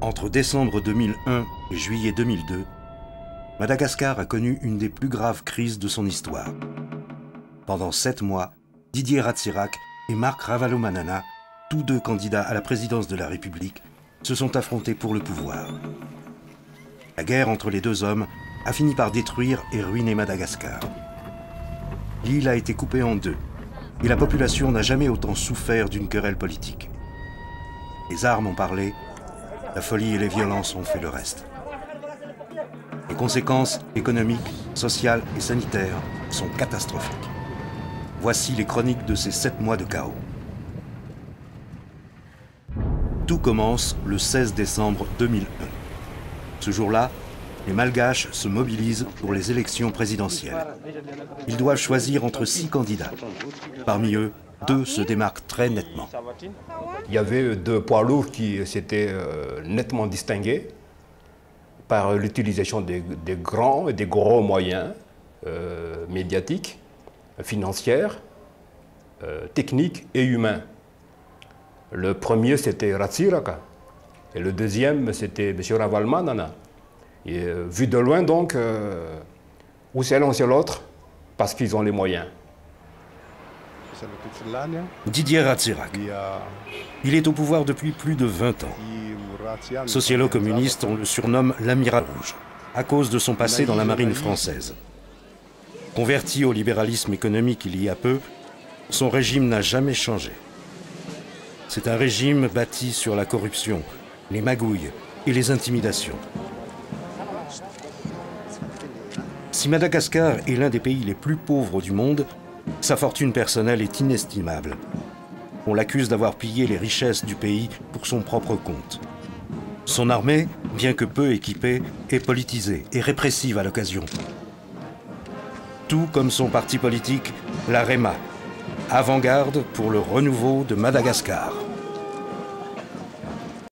Entre décembre 2001 et juillet 2002, Madagascar a connu une des plus graves crises de son histoire. Pendant 7 mois, Didier Ratsirac et Marc Ravalomanana, tous deux candidats à la présidence de la République, se sont affrontés pour le pouvoir. La guerre entre les deux hommes a fini par détruire et ruiner Madagascar. L'île a été coupée en deux, et la population n'a jamais autant souffert d'une querelle politique. Les armes ont parlé, la folie et les violences ont fait le reste. Les conséquences économiques, sociales et sanitaires sont catastrophiques. Voici les chroniques de ces 7 mois de chaos. Tout commence le 16 décembre 2001. Ce jour-là, les Malgaches se mobilisent pour les élections présidentielles. Ils doivent choisir entre 6 candidats. Parmi eux, 2 se démarquent très nettement. Il y avait 2 poids lourds qui s'étaient nettement distingués par l'utilisation des grands et des gros moyens médiatiques, financiers, techniques et humains. Le premier, c'était Ratsirac, et le deuxième, c'était M. Ravalomanana. Et vu de loin, donc, ou c'est l'un, c'est l'autre, parce qu'ils ont les moyens. Didier Ratsirac. Il est au pouvoir depuis plus de 20 ans. Socialo-communiste, on le surnomme l'Amiral Rouge, à cause de son passé dans la marine française. Converti au libéralisme économique il y a peu, son régime n'a jamais changé. C'est un régime bâti sur la corruption, les magouilles et les intimidations. Si Madagascar est l'un des pays les plus pauvres du monde, sa fortune personnelle est inestimable. On l'accuse d'avoir pillé les richesses du pays pour son propre compte. Son armée, bien que peu équipée, est politisée et répressive à l'occasion. Tout comme son parti politique, l'AREMA, avant-garde pour le renouveau de Madagascar.